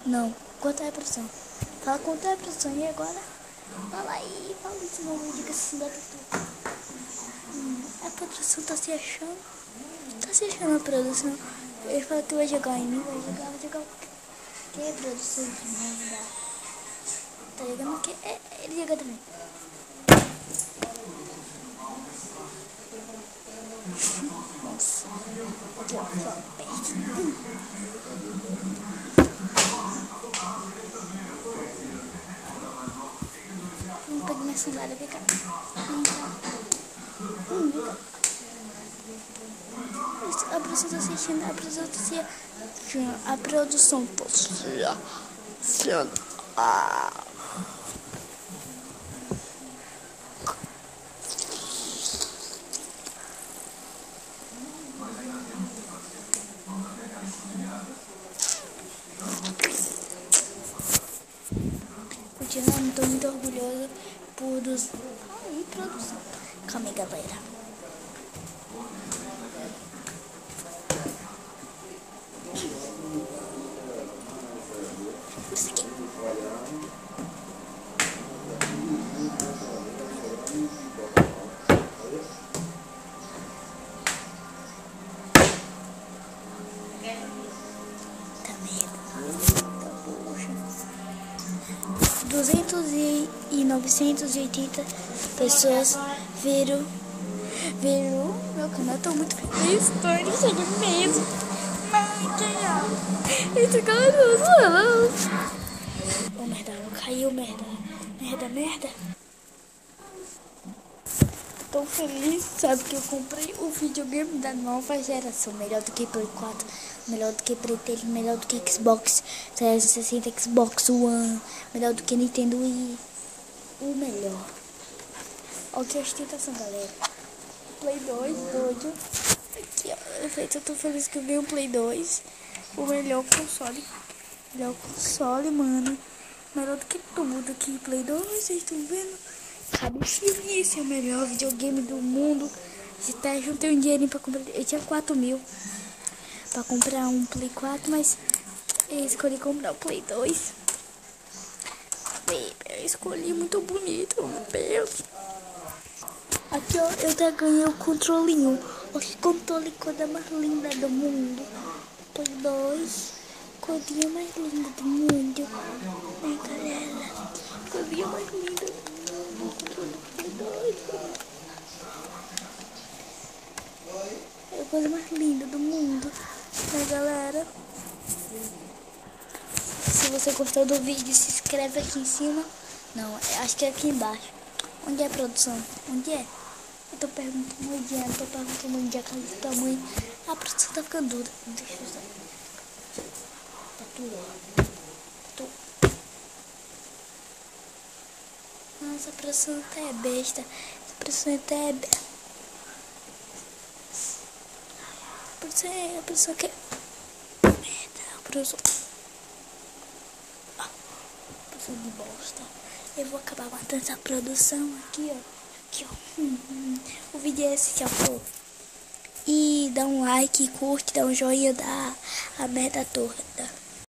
Não. Quanto é a produção? Fala quanto é a produção. E agora? Fala aí. Fala isso no vídeo que assim dá pra tu. A produção tá se achando. Tá se achando a produção. Ele falou que vai jogar em mim. Vai jogar o quê? Que é produção de merda. Tá jogando o quê? Ele joga também. Nossa. Que Vamos pegar minha sandália, vem cá. Vem cá. A produção tá assistindo, a produção tá assistindo, a produção tá assistindo. Continuando, tô muito orgulhosa por produção. Calma aí, galera. Isso aqui. Tá merda. Tá poxa. 200 e 980 pessoas viram meu canal. Tô muito feliz. Tô enchendo mesmo. Esse cara não. Oh, merda, caiu, merda. Merda. Tô feliz, sabe que eu comprei o videogame da nova geração. Melhor do que Play 4, melhor do que Play 3, melhor do que Xbox 360, Xbox One, melhor do que Nintendo Wii. O melhor. Olha que ostentação, galera. Play 2, doido. Aqui, ó. Eu tô feliz que eu ganhei um Play 2. O melhor console. Melhor console, mano. Melhor do que tudo aqui. Play 2, vocês estão vendo? Sabe, esse é o melhor videogame do mundo. Até juntei um dinheirinho pra comprar. Eu tinha 4.000 pra comprar um Play 4, mas eu escolhi comprar o Play 2. Eu escolhi muito bonito, meu Deus. Aqui, ó, eu já ganhei o controlinho. Olha que controle, coisa mais linda do mundo. Play 2, coisinha mais linda do mundo. Né, galera? Coisinha mais linda do mundo. É a coisa mais linda do mundo, né, galera? Se você gostou do vídeo, se inscreve aqui em cima. Não, acho que é aqui embaixo. Onde é a produção? Onde é? Eu tô perguntando onde é, onde é a casa do tamanho. A produção tá ficando dura. Deixa eu usar. Tá tudo. Nossa, a produção até é besta. Essa produção até é besta. A produção quer. Merda, a produção. Produção de bosta. Eu vou acabar matando essa produção aqui, ó. Aqui, ó. O vídeo é esse, tchau. E dá um like, curte, dá um joinha, dá a merda toda.